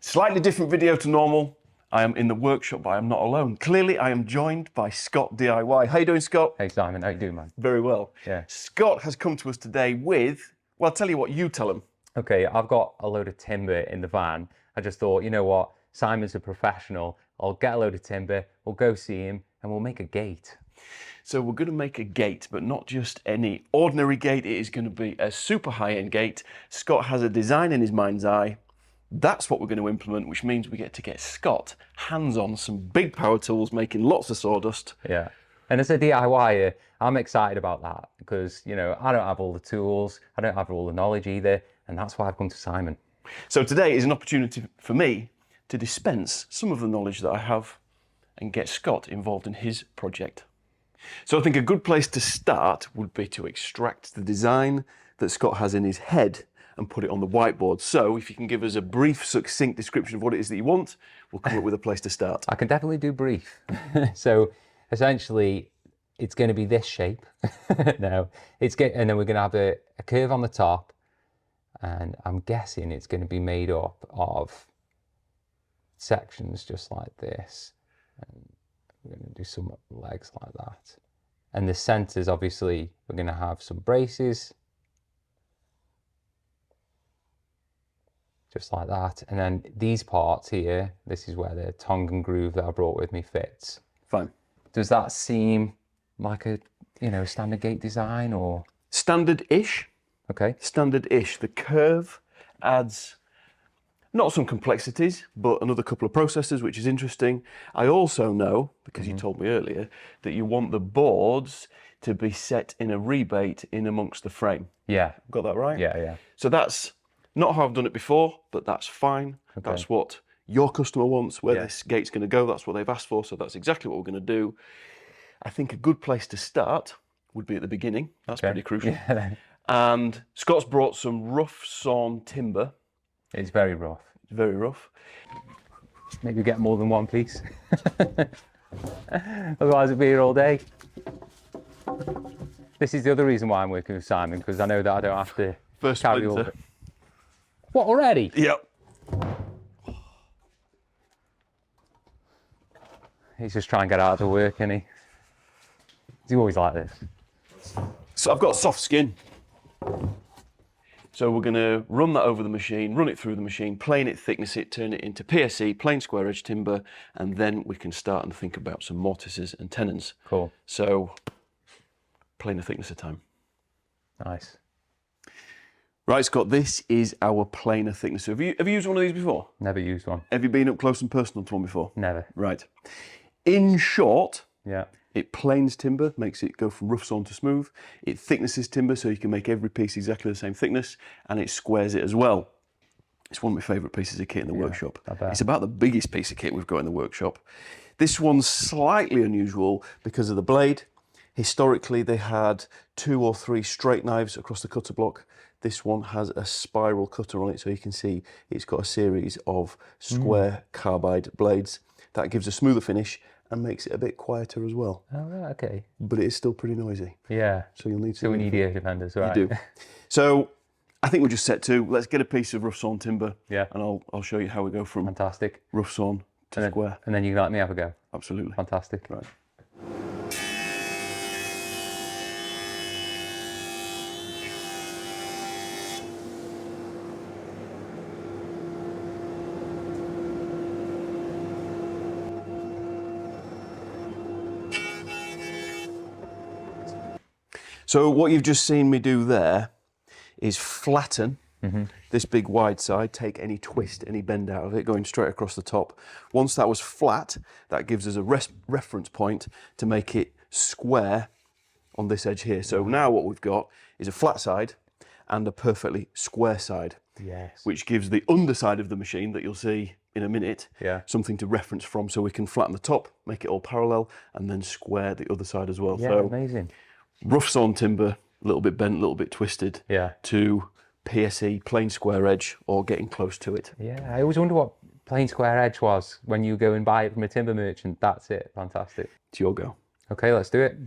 Slightly different video to normal. I am in the workshop, but I am not alone. Clearly, I am joined by Scott DIY. How you doing, Scott? Hey, Simon. How you doing, man? Very well. Yeah. Scott has come to us today with, well, I'll tell you what, you tell him. Okay, I've got a load of timber in the van. I just thought, you know what? Simon's a professional. I'll get a load of timber, we'll go see him, and we'll make a gate. So we're going to make a gate, but not just any ordinary gate. It is going to be a super high-end gate. Scott has a design in his mind's eye. That's what we're going to implement, which means we get to get Scott hands-on some big power tools, making lots of sawdust. Yeah. And as a DIYer, I'm excited about that because, you know, I don't have all the tools, I don't have all the knowledge either, and that's why I've come to Simon. So today is an opportunity for me to dispense some of the knowledge that I have and get Scott involved in his project. So I think a good place to start would be to extract the design that Scott has in his head and put it on the whiteboard. So if you can give us a brief, succinct description of what it is that you want, we'll come up with a place to start. I can definitely do brief. So essentially, it's going to be this shape. No, and then we're going to have a curve on the top, and I'm guessing it's going to be made up of sections just like this. And we're going to do some legs like that. And the centers, obviously, we're going to have some braces. Just like that. And then these parts here, this is where the tongue and groove that I brought with me fits. Fine. Does that seem like a, you know, standard gate design or? Standard-ish. Okay. Standard-ish. The curve adds not some complexities, but another couple of processes, which is interesting. I also know, because you told me earlier, that you want the boards to be set in a rebate in amongst the frame. Yeah. Got that right? Yeah, yeah. So that's not how I've done it before, but that's fine. Okay. That's what your customer wants, where this gate's going to go. That's what they've asked for, so that's exactly what we're going to do. I think a good place to start would be at the beginning. That's pretty crucial. Yeah. And Scott's brought some rough sawn timber. It's very rough. It's very rough. Maybe get more than one piece. Otherwise it'll be here all day. This is the other reason why I'm working with Simon, because I know that I don't have to carry all of it. What, already? Yep. He's just trying to get out of the work, isn't he? He's always like this. So I've got soft skin. So we're going to run that over the machine, run it through the machine, plane it, thickness it, turn it into PSE, plain square edge timber, and then we can start and think about some mortises and tenons. Cool. So, planer thickness at a time. Nice. Right, Scott, this is our planer thickness. Have you used one of these before? Never used one. Have you been up close and personal to one before? Never. Right. In short, yeah, it planes timber, makes it go from rough sawn to smooth. It thicknesses timber so you can make every piece exactly the same thickness, and it squares it as well. It's one of my favourite pieces of kit in the workshop. I bet. It's about the biggest piece of kit we've got in the workshop. This one's slightly unusual because of the blade. Historically, they had 2 or 3 straight knives across the cutter block. This one has a spiral cutter on it, so you can see it's got a series of square carbide blades. That gives a smoother finish and makes it a bit quieter as well. Oh, right, okay. But it is still pretty noisy. Yeah. So you'll need to. So we need ear defenders, right? You do. So I think we're just set to, let's get a piece of rough sawn timber. Yeah. And I'll show you how we go from fantastic rough sawn to square. And then you can let me have a go. Absolutely. Fantastic. Right. So what you've just seen me do there is flatten this big wide side, take any twist, any bend out of it, going straight across the top. Once that was flat, that gives us a reference point to make it square on this edge here. So now what we've got is a flat side and a perfectly square side, which gives the underside of the machine that you'll see in a minute something to reference from, so we can flatten the top, make it all parallel, and then square the other side as well. Yeah, so amazing. Rough sawn timber, a little bit bent, a little bit twisted, to PSE, plain square edge, or getting close to it. Yeah, I always wonder what plain square edge was when you go and buy it from a timber merchant. That's it, fantastic. It's your go. Okay, let's do it.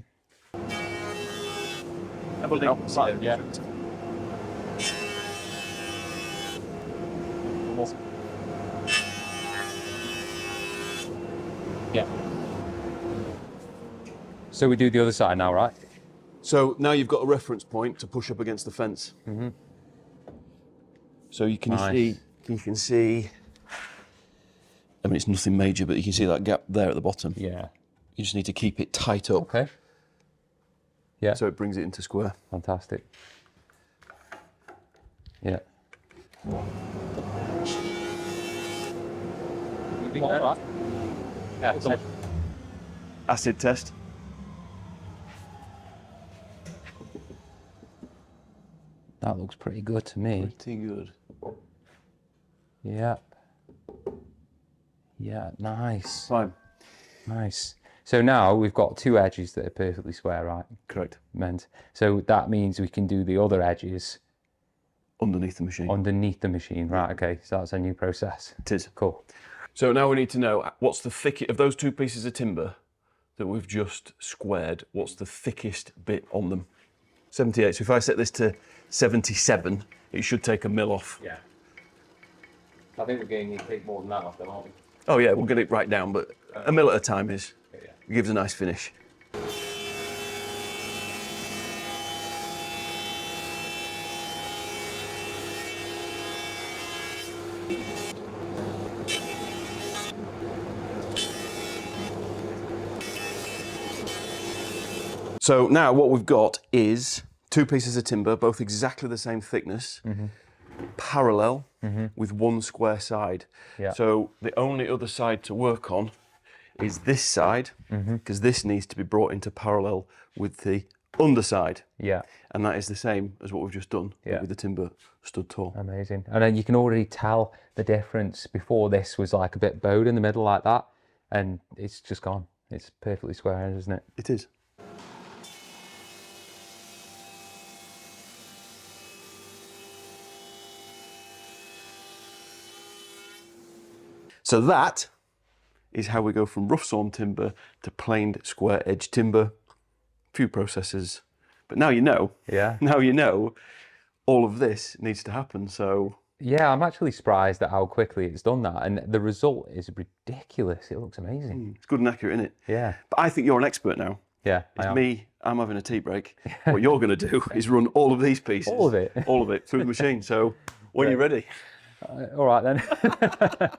Yeah. Yeah. So we do the other side now, right? So now you've got a reference point to push up against the fence. So you can see, I mean, it's nothing major, but you can see that gap there at the bottom. Yeah. You just need to keep it tight up. Okay. Yeah. So it brings it into square. Fantastic. Yeah. Yeah. Acid test. That looks pretty good to me. Pretty good. Yeah. Yeah, nice. Fine. Nice. So now we've got two edges that are perfectly square, right? Correct. Meant. So that means we can do the other edges Underneath the machine. underneath the machine. Right, okay. So that's a new process. It is. Cool. So now we need to know what's the thickest of those two pieces of timber that we've just squared, what's the thickest bit on them? 78. So if I set this to 77, it should take a mil off. Yeah. I think we're going to take more than that off then, aren't we? Oh yeah, we'll get it right down, but a mil at a time it gives a nice finish. So now what we've got is two pieces of timber, both exactly the same thickness, parallel with one square side. Yeah. So the only other side to work on is this side, because this needs to be brought into parallel with the underside. Yeah. And that is the same as what we've just done with the timber stood tall. Amazing. And then you can already tell the difference. Before this was like a bit bowed in the middle like that, and it's just gone. It's perfectly square, isn't it? It is. So that is how we go from rough sawn timber to planed square edge timber. Few processes, but now you know. Yeah. Now you know all of this needs to happen, so. Yeah, I'm actually surprised at how quickly it's done that, and the result is ridiculous. It looks amazing. It's good and accurate, isn't it? Yeah. But I think you're an expert now. Yeah. It's me, I'm having a tea break. What you're going to do is run all of these pieces. All of it? All of it through the machine. So when you're ready. All right then.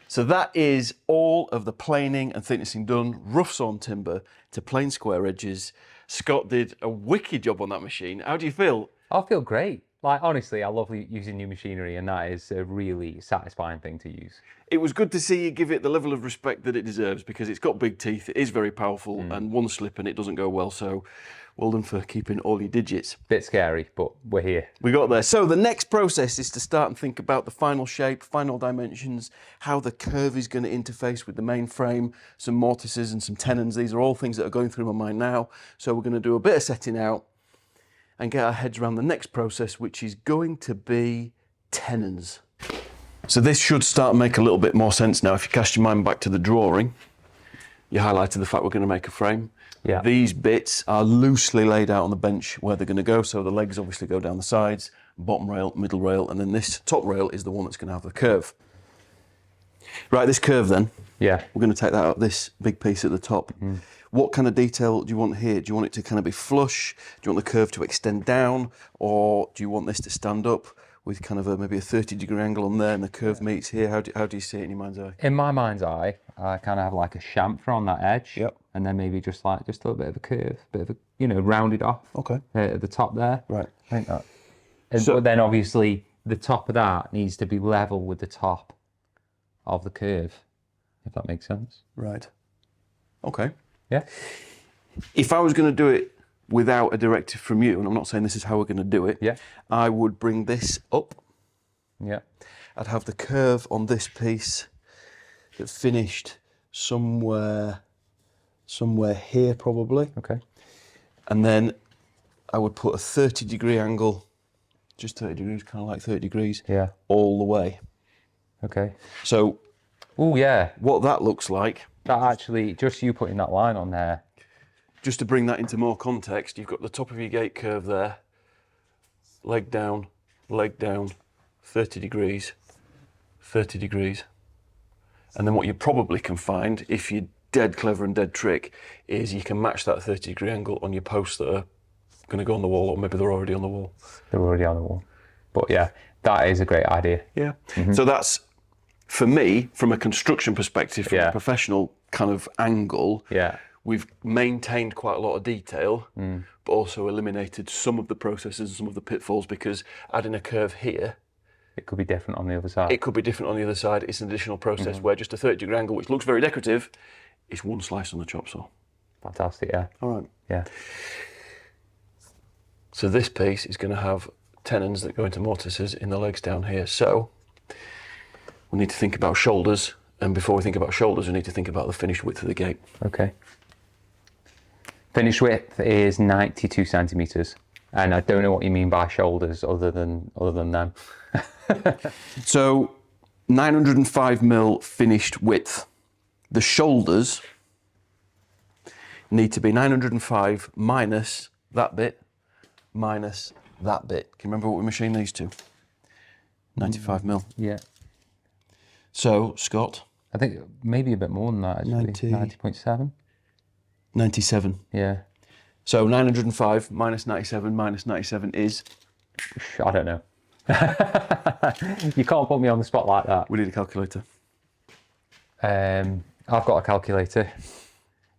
So that is all of the planing and thicknessing done, rough sawn timber to plain square edges. Scott did a wicked job on that machine. How do you feel? I feel great. Like, honestly, I love using new machinery, and that is a really satisfying thing to use. It was good to see you give it the level of respect that it deserves, because it's got big teeth, it is very powerful, and one slip and it doesn't go well. So well done for keeping all your digits. Bit scary, but we're here. We got there. So the next process is to start and think about the final shape, final dimensions, how the curve is going to interface with the main frame, some mortises and some tenons. These are all things that are going through my mind now. So we're going to do a bit of setting out and get our heads around the next process, which is going to be tenons. So this should start to make a little bit more sense now. If you cast your mind back to the drawing, you highlighted the fact we're going to make a frame. Yeah. These bits are loosely laid out on the bench where they're going to go. So the legs obviously go down the sides, bottom rail, middle rail, and then this top rail is the one that's going to have the curve. Right, this curve then. Yeah. We're going to take that out, this big piece at the top. What kind of detail do you want here? Do you want it to kind of be flush? Do you want the curve to extend down? Or do you want this to stand up with kind of maybe a 30-degree angle on there and the curve meets here? How do you see it in your mind's eye? In my mind's eye, I kind of have like a chamfer on that edge. Yep. And then maybe just a little bit of a curve, bit of a, rounded off. Okay. At the top there. Right. I think that. But then obviously the top of that needs to be level with the top of the curve, if that makes sense. Right. Okay. Yeah. If I was going to do it without a directive from you, and I'm not saying this is how we're going to do it, Yeah. I would bring this up. Yeah. I'd have the curve on this piece that finished somewhere here probably. Okay. And then I would put a 30-degree angle Just 30 degrees, kind of like 30 degrees. Yeah. All the way. Okay. So Oh yeah. what that looks like, That actually, just you putting that line on there. just to bring that into more context, you've got the top of your gate curve there, leg down, 30 degrees, 30 degrees. And then what you probably can find, if you're dead clever and dead trick, is you can match that 30 degree angle on your posts that are going to go on the wall, or maybe they're already on the wall. They're already on the wall. But yeah, that is a great idea. Yeah. So that's, for me, from a construction perspective, from Yeah. a professional kind of angle, Yeah. we've maintained quite a lot of detail, but also eliminated some of the processes and some of the pitfalls, because adding a curve here, It could be different on the other side. it could be different on the other side. It's an additional process where just a 30 degree angle, which looks very decorative, is one slice on the chop saw. Fantastic, yeah. All right. Yeah. So this piece is going to have tenons that go into mortises in the legs down here. So we need to think about shoulders. And before we think about shoulders, we need to think about the finished width of the gate. Okay. Finished width is 92 centimetres. And I don't know what you mean by shoulders other than them. So 905mm finished width. The shoulders need to be 905 minus that bit, minus that bit. Can you remember what we machined these to? 95mm. Yeah. So, Scott? I think maybe a bit more than that, actually. 90.7? 97. Yeah. So 905 minus 97 is? I don't know. You can't put me on the spot like that. We need a calculator. I've got a calculator.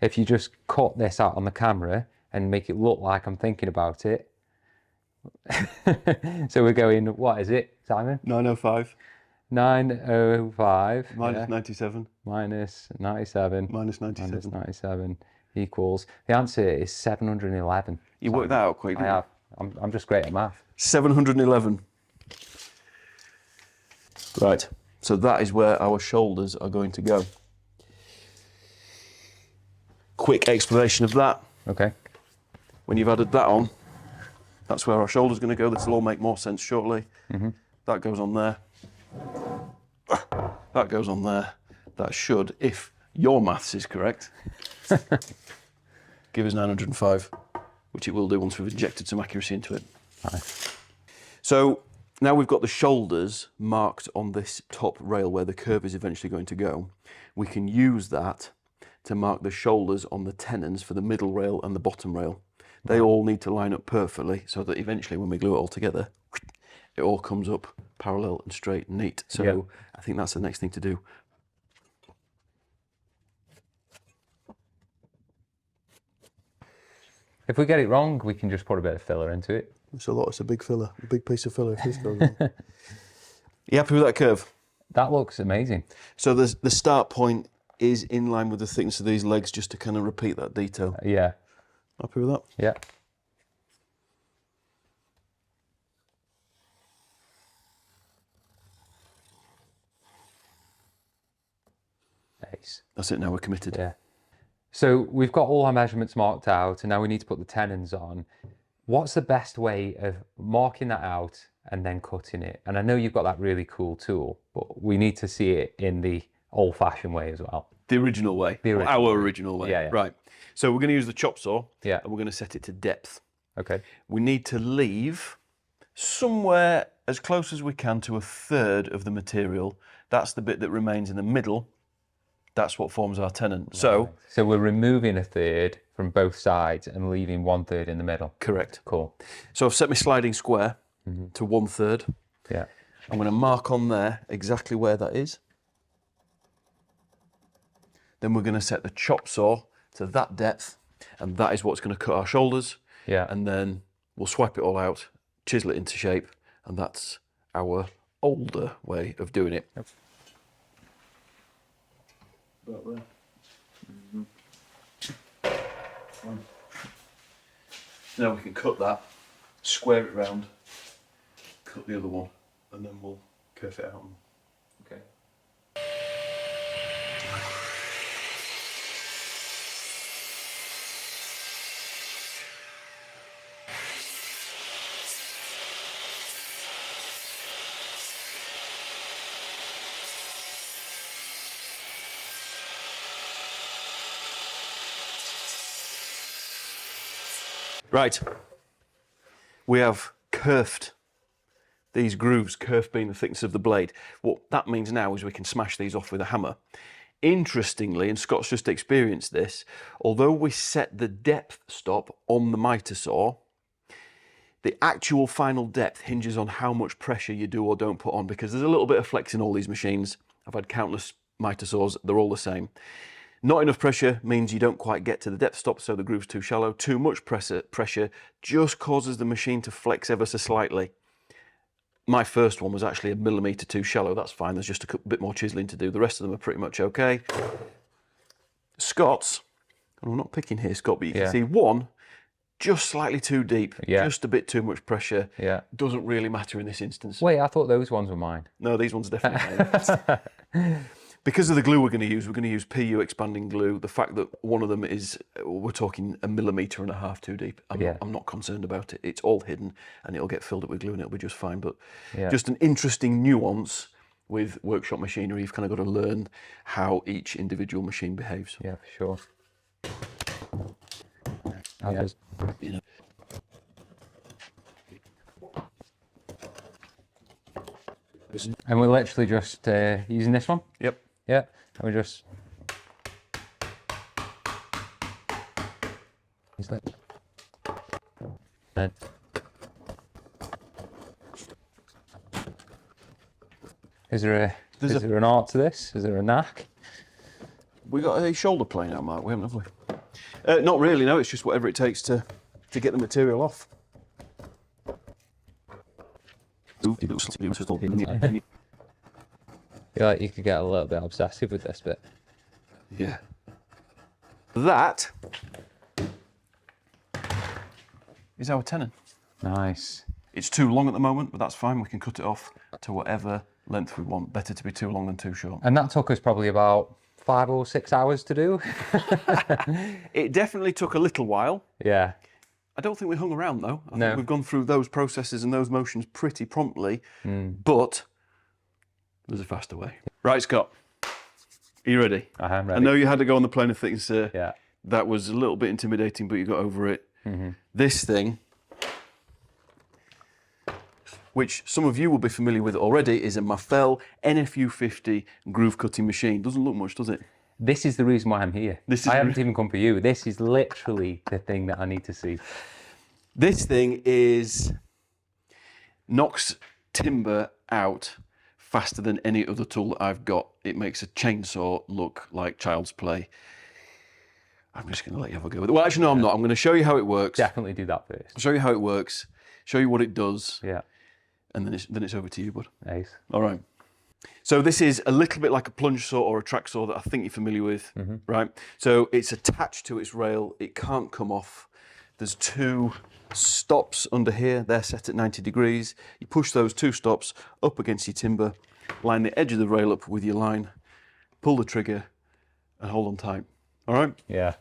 If you just cut this out on the camera and make it look like I'm thinking about it. So we're going, what is it, Simon? 905 905 minus 97 minus 97 minus 97. minus 97 equals, the answer is 711. You worked that out quick, I didn't you? have. I'm just great at math. 711. Right, so that is where our shoulders are going to go. Quick explanation of that. Okay. When you've added that on, that's where our shoulder's going to go. This will all make more sense shortly. That goes on there. That goes on there. That should, if your maths is correct, give us 905, which it will do once we've injected some accuracy into it. Nice. So now we've got the shoulders marked on this top rail where the curve is eventually going to go. We can use that to mark the shoulders on the tenons for the middle rail and the bottom rail. They all need to line up perfectly so that eventually when we glue it all together, it all comes up parallel and straight and neat. So Yep. I think that's the next thing to do. If we get it wrong, we can just put a bit of filler into it. It's a big filler, a big piece of filler if this goes on. You happy with that curve? That looks amazing. So the start point is in line with the thickness of these legs, just to kind of repeat that detail. Yeah. Happy with that? Yeah. Nice. That's it, now we're committed. Yeah. So we've got all our measurements marked out, and now we need to put the tenons on. What's the best way of marking that out and then cutting it? And I know you've got that really cool tool, but we need to see it in the old-fashioned way as well. The original way. Our original way. Yeah, yeah. Right. So we're going to use the chop saw. Yeah. And we're going to set it to depth. Okay. We need to leave somewhere as close as we can to a third of the material. That's the bit that remains in the middle. That's what forms our tenon. So we're removing a third from both sides and leaving 1/3 in the middle. correct. Cool. So I've set my sliding square to 1/3. Yeah. I'm going to mark on there exactly where that is. Then we're going to set the chop saw to that depth, and that is what's going to cut our shoulders. Yeah. And then we'll swipe it all out, chisel it into shape, and that's our older way of doing it. Yep. About there. Now we can cut that, square it round, cut the other one, and then we'll curve it out. Okay. Right. We have kerfed these grooves, kerf being the thickness of the blade. What that means now is we can smash these off with a hammer. Interestingly, and Scott's just experienced this, although we set the depth stop on the miter saw, the actual final depth hinges on how much pressure you do or don't put on, because there's a little bit of flex in all these machines. I've had countless miter saws, they're all the same. Not enough pressure means you don't quite get to the depth stop, so the groove's too shallow. Too much pressure just causes the machine to flex ever so slightly. My first one was actually 1 millimetre too shallow. That's fine, there's just a bit more chiseling to do. The rest of them are pretty much okay. Scott's, and I'm not picking here, Scott, but you can see one, just slightly too deep, just a bit too much pressure. Doesn't really matter in this instance. Wait, I thought those ones were mine. No, these ones are definitely mine. Because of the glue we're going to use PU expanding glue. The fact that one of them is, we're talking 1.5 millimetres too deep, I'm not concerned about it. It's all hidden and it'll get filled up with glue and it'll be just fine. But just an interesting nuance with workshop machinery. You've kind of got to learn how each individual machine behaves. Yeah, for sure. You know. And we're literally just using this one? Yep. Yeah, and we just... Is there an art to this? Is there a knack? We got a shoulder plane out, Mark, we haven't, have we? Not really, no, it's just whatever it takes to get the material off. I feel like you could get a little bit obsessive with this bit. Yeah. That is our tenon. Nice. It's too long at the moment, but that's fine. We can cut it off to whatever length we want. Better to be too long than too short. And that took us probably about 5 or 6 hours to do. It definitely took a little while. Yeah. I don't think we hung around though. I think we've gone through those processes and those motions pretty promptly, but there's a faster way. Right, Scott, are you ready? I am ready. I know you had to go on the plane of thickness there. Yeah. That was a little bit intimidating, but you got over it. This thing, which some of you will be familiar with already, is a Mafell NFU50 groove cutting machine. Doesn't look much, does it? This is the reason why I'm here. I haven't even come for you. This is literally the thing that I need to see. This thing knocks timber out faster than any other tool that I've got. It makes a chainsaw look like child's play. I'm just going to let you have a go with it. Well, actually, no, I'm not. I'm going to show you how it works. Definitely do that first. I'll show you how it works, show you what it does, Yeah. and then it's over to you, bud. Ace. All right. So this is a little bit like a plunge saw or a track saw that I think you're familiar with, right? So it's attached to its rail. It can't come off. There's 2 stops under here. They're set at 90 degrees. You push those 2 stops up against your timber, line the edge of the rail up with your line, pull the trigger, and hold on tight. All right? Yeah.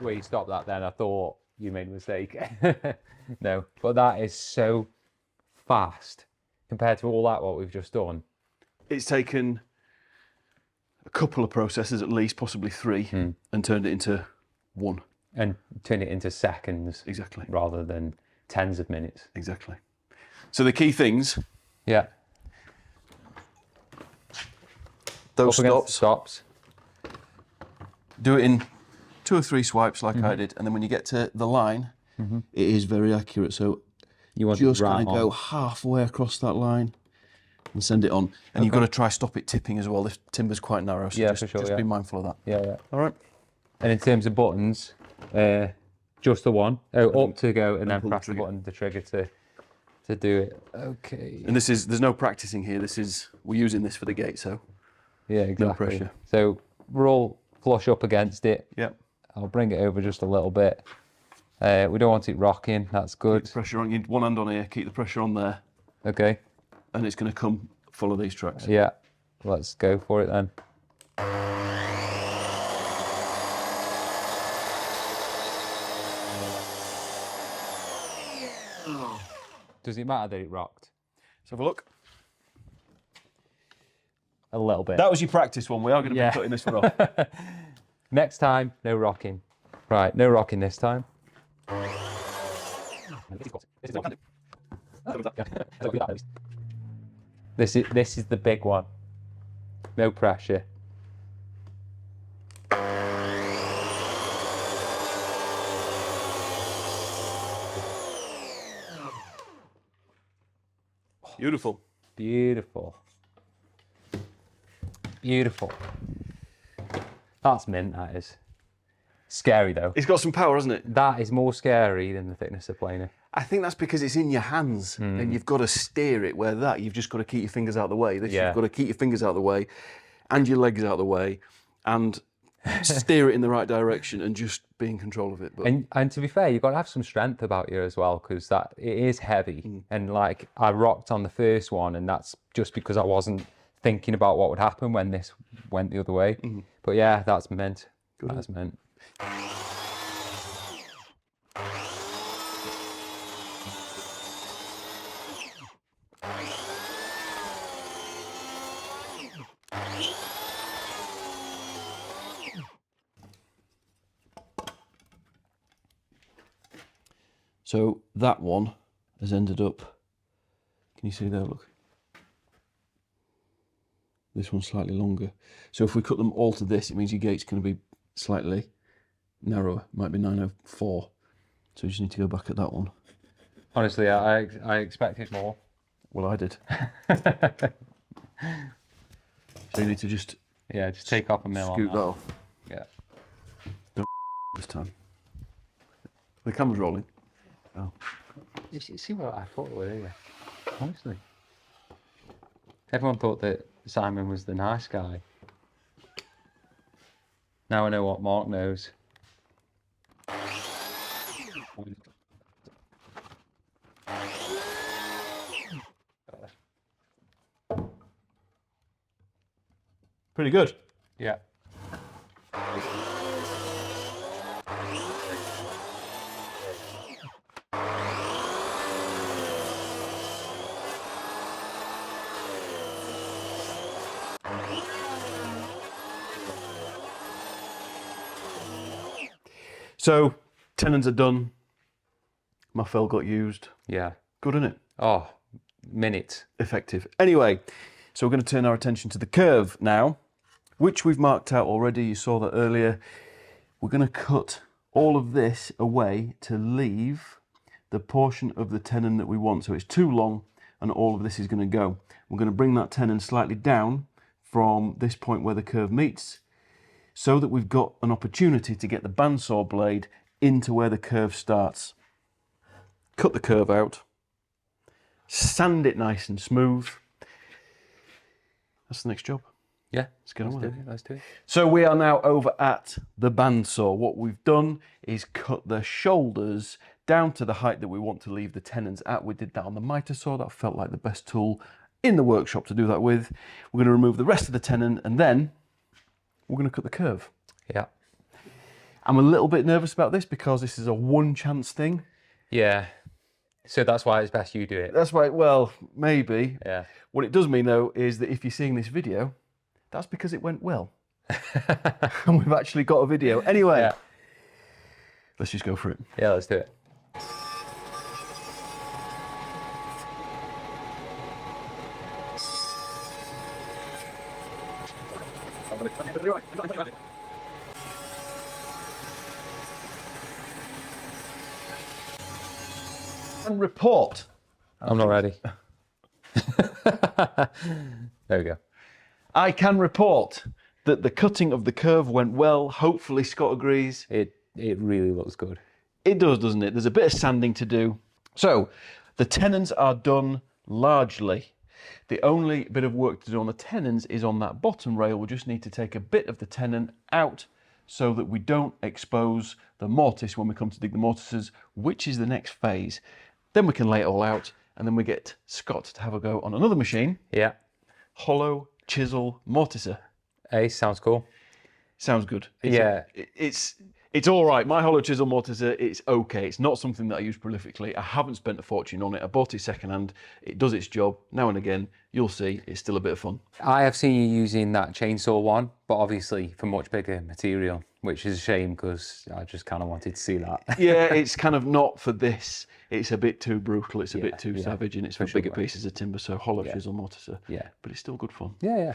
Well, you stopped that then. I thought you made a mistake. No, but that is so fast compared to all that what we've just done. It's taken a couple of processes, at least, possibly 3, and turned it into 1. And turn it into seconds. Exactly. Rather than tens of minutes. Exactly. So the key things, Yeah. those Up against the stops. do it in 2 or 3 swipes like I did, and then when you get to the line, it is very accurate. So You want just it right kind of on. go halfway across that line and send it on. And you've got to try stop it tipping as well. This timber's quite narrow, so Yeah, just, for sure, just be mindful of that. Yeah, yeah. All right. And in terms of buttons, just the one. Oh, up to go and then pull the press the trigger. button, the trigger to do it. Okay. And there's no practicing here. We're using this for the gate, so Yeah, exactly. pressure. So roll flush up against it. Yep. I'll bring it over just a little bit. We don't want it rocking. That's good. Pressure on. You one hand on here, keep the pressure on there, Okay. and it's going to come follow these tracks. Yeah. Let's go for it then. Does it matter that it rocked? Let's have a look. A little bit. That was your practice one. We are going to be cutting this one off. Next time, no rocking. Right, no rocking this time. This is the big one. No pressure. Beautiful. Beautiful. Beautiful. That's mint, that is. Scary though. It's got some power, hasn't it? That is more scary than the thickness of planer. I think that's because it's in your hands and you've got to steer it, where that you've just got to keep your fingers out of the way. This you've got to keep your fingers out of the way and your legs out of the way and steer it in the right direction and just be in control of it. But And to be fair, you've got to have some strength about you as well, because that it is heavy. And like I rocked on the first one, and that's just because I wasn't thinking about what would happen when this went the other way. But yeah, that's mint. That's mint. so that one has ended up, can you see there, look? This one's slightly longer. So if we cut them all to this, it means your gate's going to be slightly narrower, might be 904. So you just need to go back at that one. Honestly, I expected more. Well, I did. So you need to just Yeah, just take off a mil scoot on that that. off Yeah. this time. The camera's rolling. Oh. You see what I thought were here? Honestly. Everyone thought that Simon was the nice guy. Now I know what Mark knows. Pretty good. Yeah. So tenons are done. Mafell got used. Yeah. Good, isn't it? Oh, minute. Effective. Anyway, so we're going to turn our attention to the curve now, which we've marked out already. You saw that earlier. We're going to cut all of this away to leave the portion of the tenon that we want. So it's too long and all of this is going to go. We're going to bring that tenon slightly down from this point where the curve meets, so that we've got an opportunity to get the bandsaw blade into where the curve starts. Cut the curve out, sand it nice and smooth. That's the next job. Yeah. Let's get on with it. Let's do it. So we are now over at the bandsaw. What we've done is cut the shoulders down to the height that we want to leave the tenons at. We did that on the miter saw. That felt like the best tool in the workshop to do that with. We're going to remove the rest of the tenon and then we're going to cut the curve. Yeah. I'm a little bit nervous about this because this is a one chance thing. Yeah. So that's why it's best you do it. That's why, well, maybe. Yeah. What it does mean though is that if you're seeing this video, that's because it went well. And we've actually got a video. Anyway, let's just go for it. Yeah, let's do it. And report. I'm not ready. There we go. I can report that the cutting of the curve went well. Hopefully Scott agrees. It really looks good. It does, doesn't it? There's a bit of sanding to do. So the tenons are done largely. The only bit of work to do on the tenons is on that bottom rail. We just need to take a bit of the tenon out so that we don't expose the mortise when we come to dig the mortises, which is the next phase. Then we can lay it all out and then we get Scott to have a go on another machine. Yeah. Hollow chisel mortiser. Ace, sounds cool. Sounds good. Yeah. It's It's all right. My hollow chisel mortiser, it's okay. It's not something that I use prolifically. I haven't spent a fortune on it. I bought it secondhand. It does its job. Now and again, you'll see, it's still a bit of fun. I have seen you using that chainsaw one, but obviously for much bigger material, which is a shame because I just kind of wanted to see that. Yeah, it's kind of not for this. It's a bit too brutal. It's a bit too yeah, savage, and it's for bigger pieces of timber. So hollow chisel mortiser. Yeah. But it's still good fun. Yeah, yeah.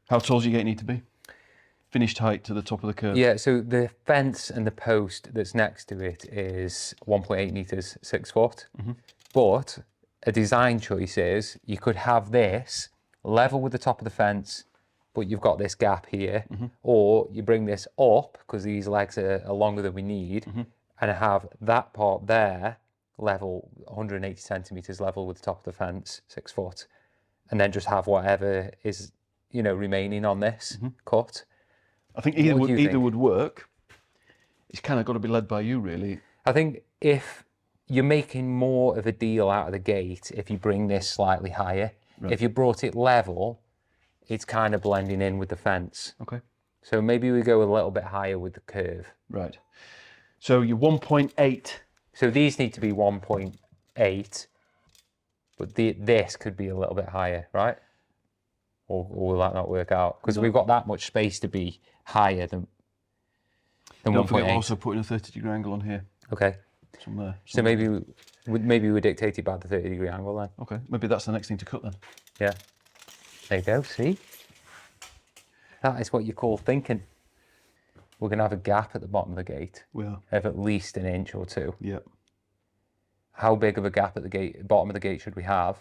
How tall does your gate need to be? Finished height to the top of the curve. Yeah, so the fence and the post that's next to it is 1.8 metres, 6 foot. But a design choice is you could have this level with the top of the fence, but you've got this gap here, or you bring this up because these legs are longer than we need, and have that part there level 180 centimetres level with the top of the fence, 6 foot, and then just have whatever is, you know, remaining on this cut. I think either would work. It's kind of got to be led by you, really. I think if you're making more of a deal out of the gate, if you bring this slightly higher, if you brought it level, it's kind of blending in with the fence. Okay. So maybe we go a little bit higher with the curve. Right. So you're 1.8. So these need to be 1.8, but this could be a little bit higher, right? Or will that not work out? Because we've got that much space to be higher than Don't forget, 1.8. we're also putting a 30-degree angle on here. Okay. Somewhere. So maybe we dictate it by the 30-degree angle then. Okay. Maybe that's the next thing to cut then. Yeah. There you go. See, that is what you call thinking. We're going to have a gap at the bottom of the gate We are. of at least an inch or two. Yeah. How big of a gap at the bottom of the gate should we have?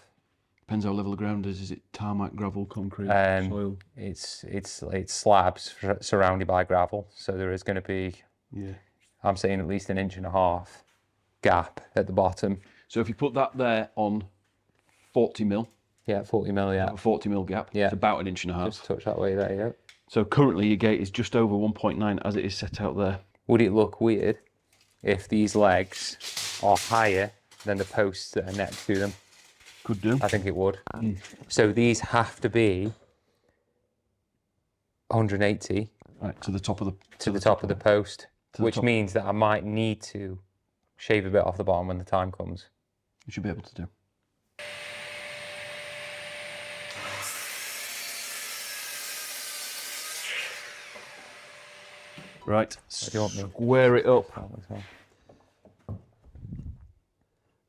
Depends how level the ground is. Is it tarmac, gravel, concrete, soil? It's slabs surrounded by gravel, so there is going to be, I'm saying at least an inch and a half gap at the bottom. So if you put that there on 40 mil, Yeah, 40 mil, yeah. a 40 mil gap, Yeah. it's about an inch and a half. Just touch that way, there you go. So currently your gate is just over 1.9 as it is set out there. Would it look weird if these legs are higher than the posts that are next to them? Could do. I think it would. So these have to be 180 Right, to the top of the... to the top of the post, the which top. means that I might need to shave a bit off the bottom when the time comes. You should be able to do. Right, do you want me? square it up. Well.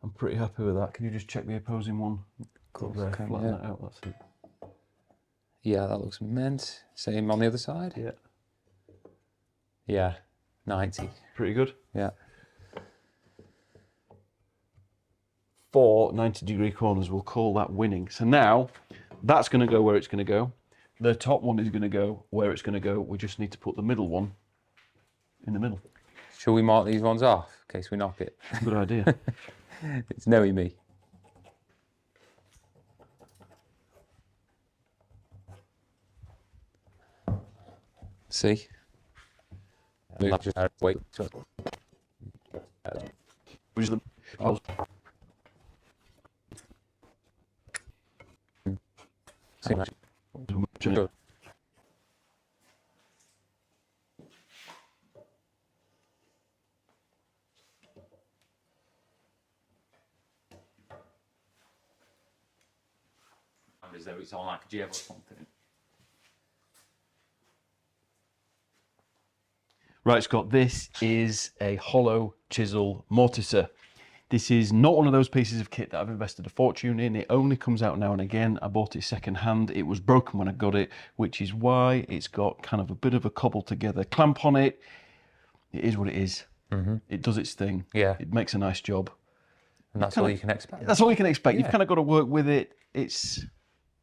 I'm pretty happy with that. Can you just check the opposing one? Cool. There, flatten that out, that's it. Yeah, that looks mint. Same on the other side? Yeah. Yeah, 90. Pretty good. Yeah. 4 90-degree corners, we'll call that winning. So now, that's going to go where it's going to go. The top one is going to go where it's going to go. We just need to put the middle one in the middle. Shall we mark these ones off in case we knock it? Good idea. It's knowing me. See? Wait. Which is the... Sure. As though it's on like a jib or something. Right, Scott, this is a hollow chisel mortiser. This is not one of those pieces of kit that I've invested a fortune in. It only comes out now and again. I bought it second hand. It was broken when I got it, which is why it's got kind of a bit of a cobbled together clamp on it. It is what it is. It does its thing. Yeah. It makes a nice job. And that's all you can expect. That's all you can expect. You've kind of got to work with it.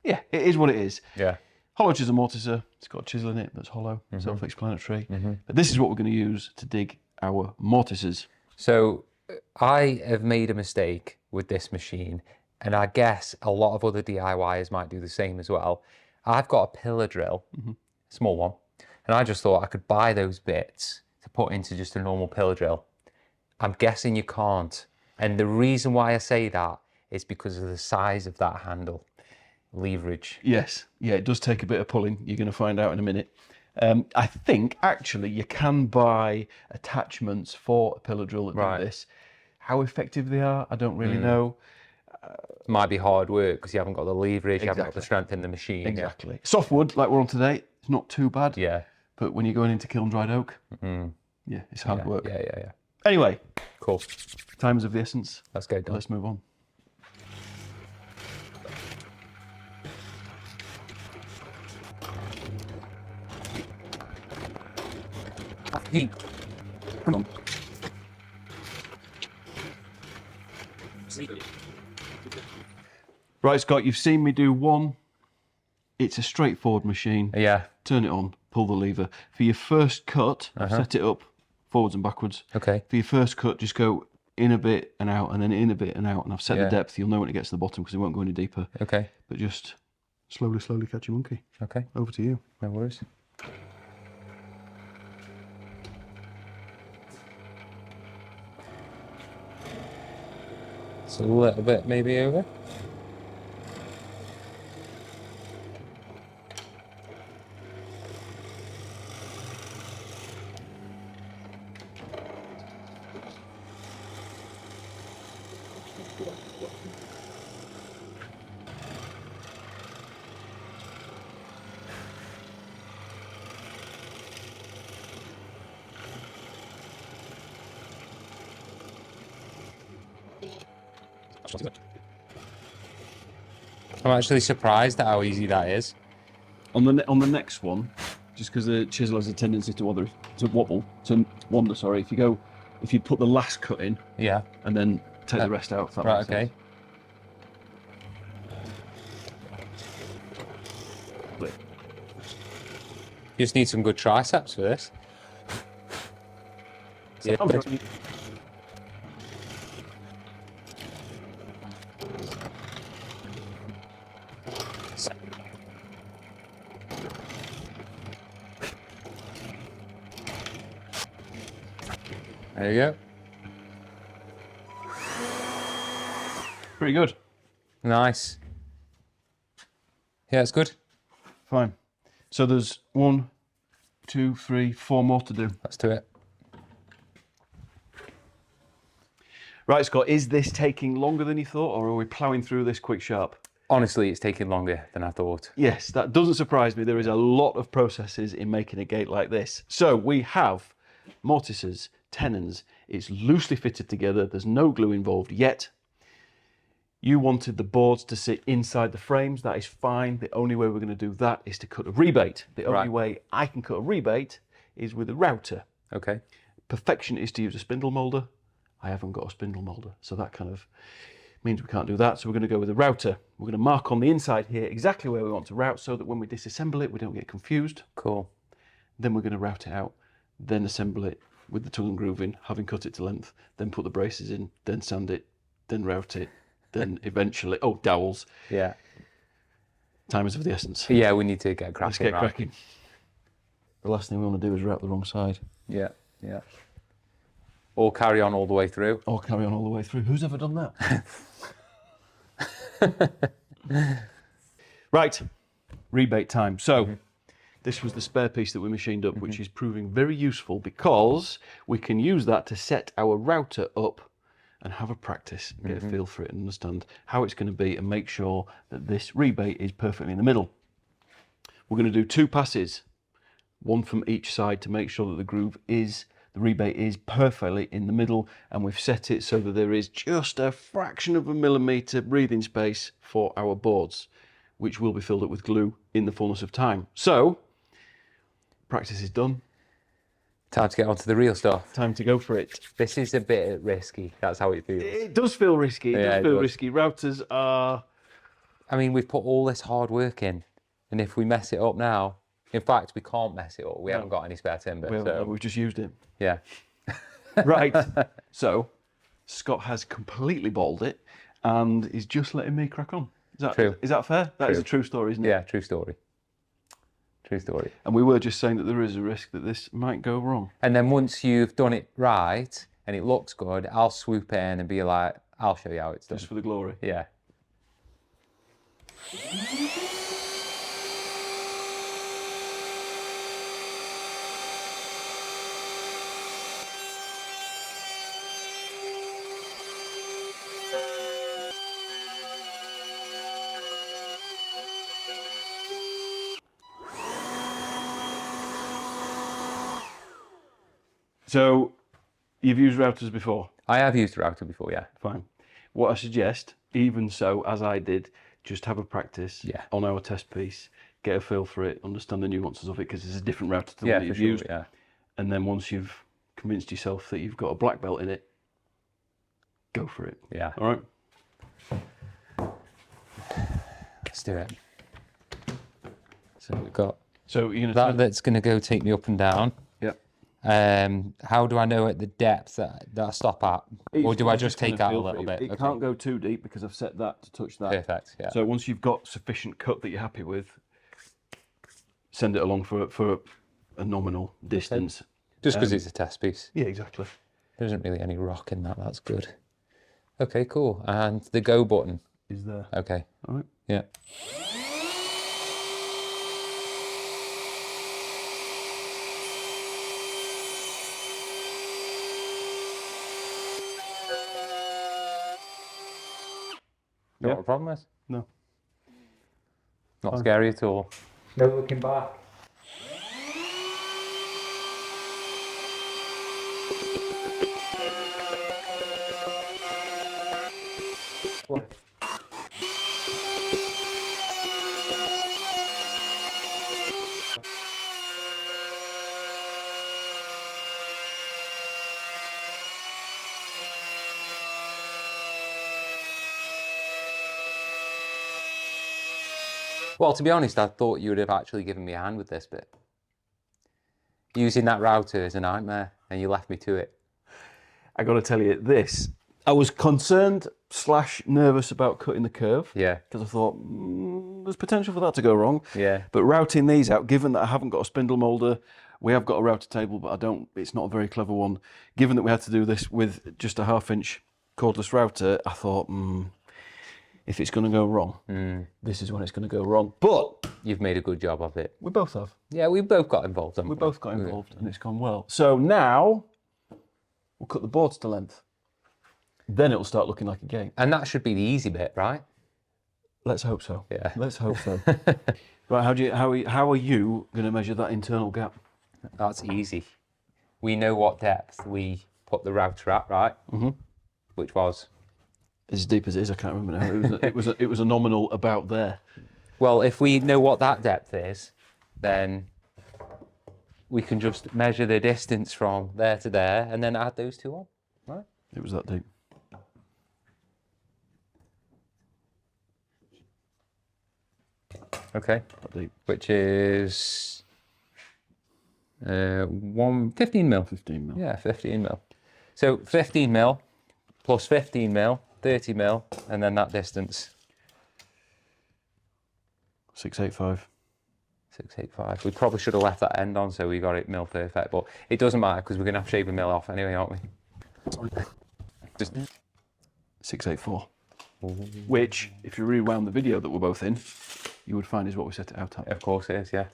Yeah, it is what it is. Yeah. Hollow chisel mortiser. It's got a chisel in it that's hollow, self-explanatory. But this is what we're going to use to dig our mortises. So I have made a mistake with this machine, and I guess a lot of other DIYers might do the same as well. I've got a pillar drill, small one, and I just thought I could buy those bits to put into just a normal pillar drill. I'm guessing you can't. And the reason why I say that is because of the size of that handle. leverage. Yes, yeah, it does take a bit of pulling. You're going to find out in a minute. I think actually you can buy attachments for a pillar drill that do this. How effective they are, I don't really know. Might be hard work because you haven't got the leverage, you haven't got the Exactly. strength in the machine. Exactly. Softwood, like we're on today, it's not too bad. Yeah. But when you're going into kiln dried oak, yeah, it's hard work. Yeah. Anyway, Cool. time is of the essence. Let's go, Don. Let's move on. Come on. Right, Scott, you've seen me do one. It's a straightforward machine. Yeah. Turn it on, pull the lever. For your first cut, I've set it up forwards and backwards. Okay. For your first cut, just go in a bit and out, and then in a bit and out. And I've set the depth. You'll know when it gets to the bottom because it won't go any deeper. Okay. But just slowly, slowly catch your monkey. Okay. Over to you. No worries. It's a little bit maybe over. I'm actually surprised at how easy that is. On the next one, just because the chisel has a tendency to wander. Sorry, if you put the last cut in, and then take the rest out. If that Right. makes Okay. sense. You just need some good triceps for this. Yeah. There you go. Pretty good. Nice. Yeah, it's good. Fine. So there's 1, 2, 3, 4 more to do. Let's do it. Right, Scott, is this taking longer than you thought, or are we ploughing through this quick sharp? Honestly, it's taking longer than I thought. Yes, that doesn't surprise me. There is a lot of processes in making a gate like this. So we have mortises, tenons. It's loosely fitted together. There's no glue involved yet. You wanted the boards to sit inside the frames. That is fine. The only way we're going to do that is to cut a rebate. The only way I can cut a rebate is with a router. Okay. Perfection is to use a spindle moulder. I haven't got a spindle moulder, so that kind of means we can't do that. So we're going to go with a router. We're going to mark on the inside here exactly where we want to route so that when we disassemble it, we don't get confused. Cool. Then we're going to route it out, then assemble it with the tongue and groove in, having cut it to length, then put the braces in, then sand it, then route it, then eventually, dowels. Yeah. Time is of the essence. Yeah, we need to get cracking. Let's get cracking. The last thing we want to do is route the wrong side. Yeah. Or carry on all the way through. Or carry on all the way through. Who's ever done that? Right, rebate time. So this was the spare piece that we machined up, which is proving very useful because we can use that to set our router up and have a practice, get a feel for it and understand how it's going to be and make sure that this rebate is perfectly in the middle. We're going to do 2 passes, one from each side to make sure that the rebate is perfectly in the middle, and we've set it so that there is just a fraction of a millimetre breathing space for our boards, which will be filled up with glue in the fullness of time. So, practice is done. Time to get on to the real stuff. Time to go for it. This is a bit risky. That's how it feels. It does feel risky. It does feel risky. Routers are... I mean, we've put all this hard work in, and if we mess it up now, in fact, we can't mess it up. We haven't got any spare timber. We've just used it. Yeah. Right. So, Scott has completely balled it and is just letting me crack on. True. Is that fair? That is a true story, isn't it? Yeah, true story. True story. And we were just saying that there is a risk that this might go wrong. And then once you've done it right and it looks good, I'll swoop in and be like, I'll show you how it's done. Just for the glory. Yeah. So, you've used routers before? I have used a router before, yeah. Fine. What I suggest, even so, as I did, just have a practice on our test piece, get a feel for it, understand the nuances of it, because it's a different router to the one that you've used. Yeah. And then once you've convinced yourself that you've got a black belt in it, go for it. Yeah. All right? Let's do it. So we've got So you're gonna that's going to go take me up and down. Yep. How do I know at the depth that I stop at? Or do I just take out a little bit? It can't go too deep because I've set that to touch that. Perfect, yeah. So once you've got sufficient cut that you're happy with, send it along for a nominal distance. Just because it's a test piece. Yeah, exactly. There isn't really any rock in that, that's good. Okay, cool. And the go button. Is there. Okay. All right. Yeah. You know what the problem is? No. Not scary at all. No looking back. What? Well, to be honest, I thought you would have actually given me a hand with this bit. Using that router is a nightmare, and you left me to it. I got to tell you this. I was concerned / nervous about cutting the curve. Yeah. Because I thought, there's potential for that to go wrong. Yeah. But routing these out, given that I haven't got a spindle moulder, we have got a router table, but it's not a very clever one. Given that we had to do this with just a 1/2 inch cordless router, I thought, if it's going to go wrong, this is when it's going to go wrong. But You've made a good job of it. we both have. Yeah, we both got involved. We both got involved, and it's gone well. So now we'll cut the boards to length. Then it'll start looking like a game. And that should be the easy bit, right? Let's hope so. Yeah. Let's hope so. Right, how are you going to measure that internal gap? That's easy. We know what depth we put the router at, right? Mm-hmm. Which was? As deep as it is, I can't remember now. It was a nominal about there. Well, if we know what that depth is, then we can just measure the distance from there to there and then add those two on, right? It was that deep. Okay. That deep. Which is 15 mil. 15 mil. Yeah, 15 mil. So 15 mil plus 15 mil, 30 mil, and then that distance. 685. 685. We probably should have left that end on so we got it mil perfect, but it doesn't matter because we're going to have to shave a mil off anyway, aren't we? Just 684. Which, if you rewound the video that we're both in, you would find is what we set it out at. Of course it is, yeah.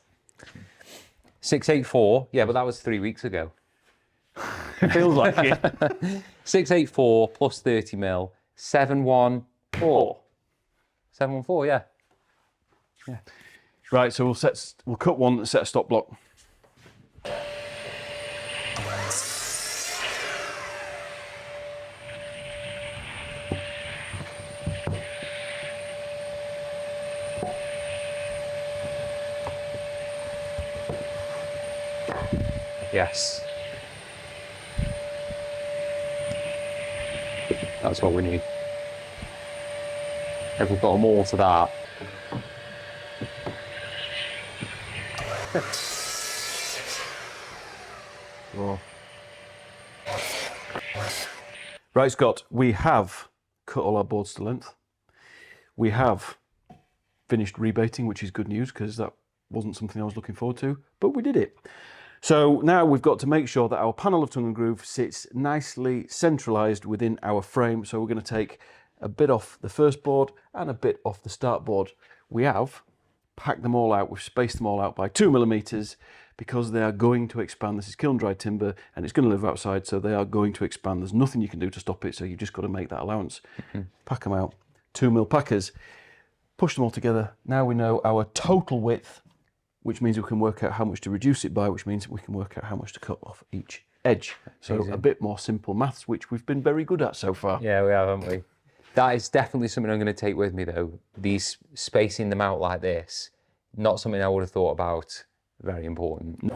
684, yeah, but that was 3 weeks ago. It feels like it. 684 plus 30 mil, 714. 714, yeah. Yeah. Right, so we'll cut one and set a stop block. Yes. That's what we need. If we put more to that. Oh. Right, Scott, we have cut all our boards to length. We have finished rebaiting, which is good news because that wasn't something I was looking forward to, but we did it. So now we've got to make sure that our panel of tongue and groove sits nicely centralised within our frame. So we're going to take a bit off the first board and a bit off the start board. we have packed them all out, we've spaced them all out by 2mm because they are going to expand. This is kiln dried timber and it's going to live outside, so they are going to expand. There's nothing you can do to stop it, so you've just got to make that allowance. Pack them out, 2mm packers, push them all together. Now we know our total width, which means we can work out how much to reduce it by, which means we can work out how much to cut off each edge. So a bit more simple maths, which we've been very good at so far. Yeah, we have, haven't we? That is definitely something I'm going to take with me, though. These spacing them out like this, not something I would have thought about. Very important.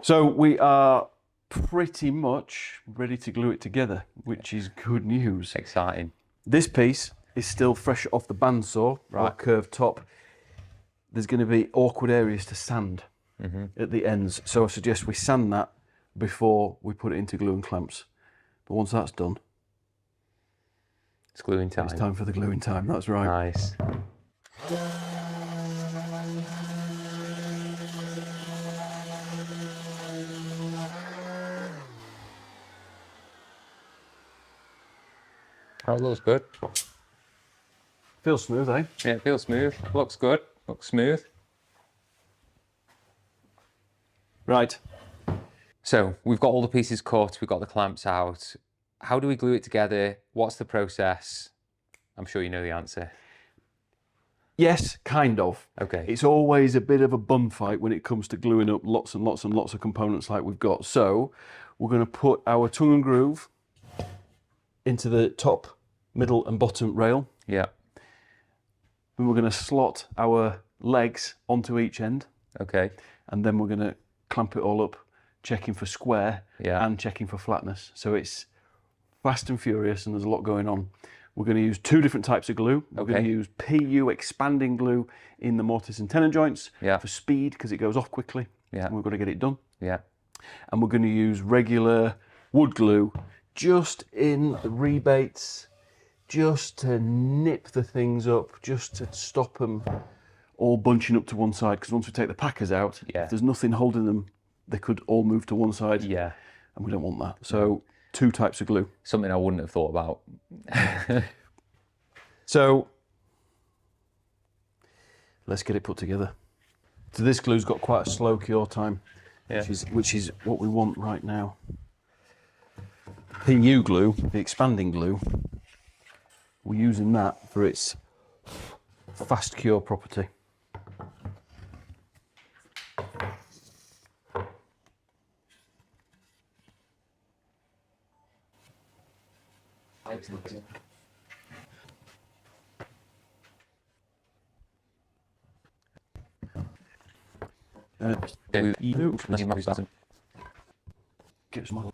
So we are pretty much ready to glue it together, which is good news. Exciting. This piece is still fresh off the bandsaw, our curved top. There's going to be awkward areas to sand at the ends, so I suggest we sand that before we put it into glue and clamps. But once that's done, It's gluing time. it's time for the gluing time, that's right. Nice. Oh, it looks good. Feels smooth, eh? Yeah, it feels smooth. Looks good. Looks smooth. Right. So we've got all the pieces cut, we've got the clamps out. How do we glue it together? What's the process? I'm sure you know the answer. Yes, kind of. Okay. It's always a bit of a bum fight when it comes to gluing up lots and lots and lots of components like we've got. So we're going to put our tongue and groove into the top, middle and bottom rail. Yeah. Then we're going to slot our legs onto each end. Okay. And then we're going to clamp it all up, checking for square and checking for flatness. So it's fast and furious and there's a lot going on. We're going to use two different types of glue. We're going to use PU expanding glue in the mortise and tenon joints for speed because it goes off quickly. And we've got to get it done. And we're going to use regular wood glue just in the rebates, just to nip the things up, just to stop them all bunching up to one side, because once we take the packers out, if there's nothing holding them, they could all move to one side. And we don't want that. So two types of glue. Something I wouldn't have thought about. So let's get it put together. So this glue's got quite a slow cure time, which is what we want right now. PU glue, the expanding glue, we're using that for its fast cure property. Get some.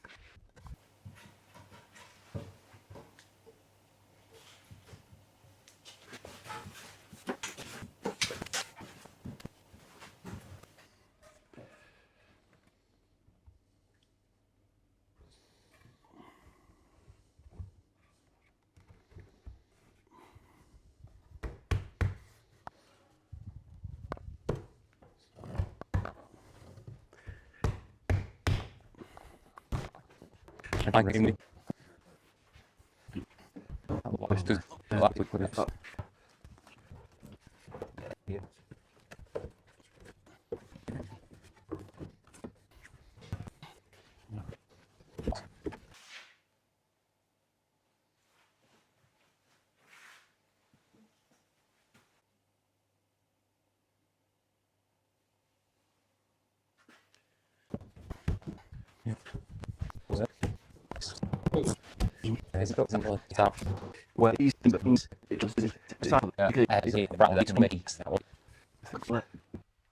Well, these things, it just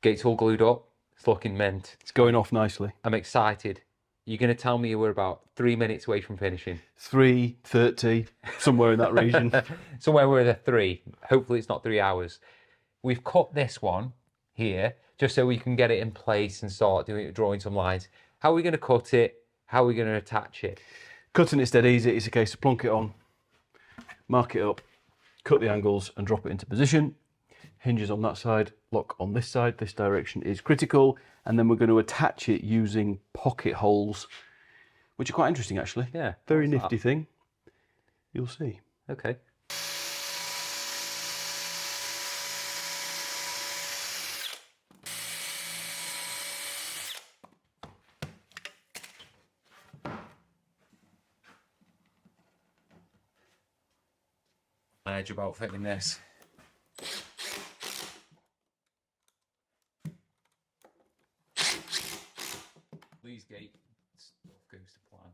Gate's all glued up. It's looking mint. it's going off nicely. I'm excited. You're going to tell me we're about 3 minutes away from finishing. 3:30, somewhere in that region. Somewhere we're at 3. Hopefully it's not 3 hours. We've cut this one here just so we can get it in place and start drawing some lines. How are we going to cut it? How are we going to attach it? Cutting it's dead easy. It's a case of plonk it on, mark it up, cut the angles and drop it into position. Hinges on that side, lock on this side. This direction is critical. And then we're going to attach it using pocket holes, which are quite interesting actually. Yeah. Very nifty thing. You'll see. Okay. Edge about fitting this. These gate stuff goes to plan.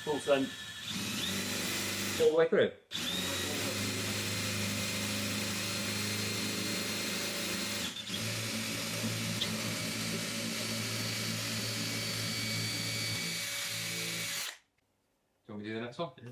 Full send. All the way through. Do you want me to do the next one? Yeah.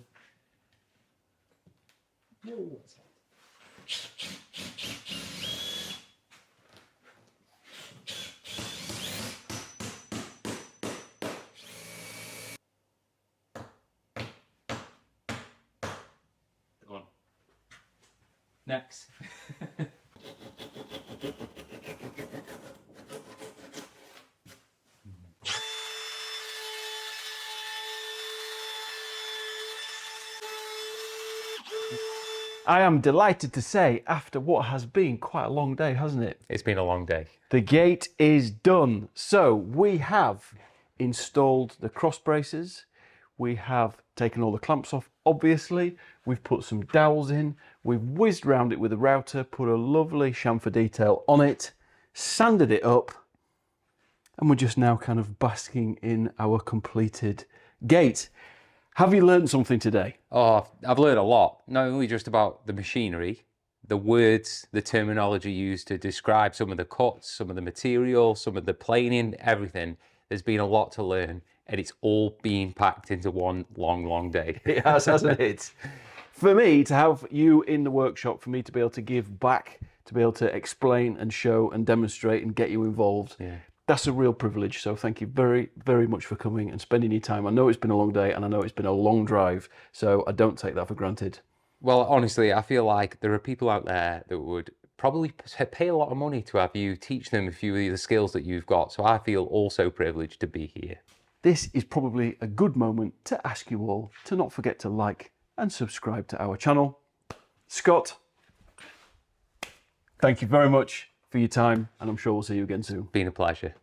Go on. Next. I am delighted to say, after what has been quite a long day, hasn't it? It's been a long day. The gate is done. So we have installed the cross braces. We have taken all the clamps off, obviously. We've put some dowels in. We've whizzed round it with a router, put a lovely chamfer detail on it, sanded it up, and we're just now kind of basking in our completed gate. Have you learned something today? Oh, I've learned a lot, not only just about the machinery, the words, the terminology used to describe some of the cuts, some of the material, some of the planing, everything. There's been a lot to learn, and it's all being packed into one long, long day. It has, hasn't it? For me to have you in the workshop, for me to be able to give back, to be able to explain and show and demonstrate and get you involved, Yeah. That's a real privilege. So thank you very, very much for coming and spending your time. I know it's been a long day and I know it's been a long drive, so I don't take that for granted. Well, honestly, I feel like there are people out there that would probably pay a lot of money to have you teach them a few of the skills that you've got. So I feel also privileged to be here. This is probably a good moment to ask you all to not forget to like and subscribe to our channel. Scott, thank you very much for your time, and I'm sure we'll see you again soon. Been a pleasure.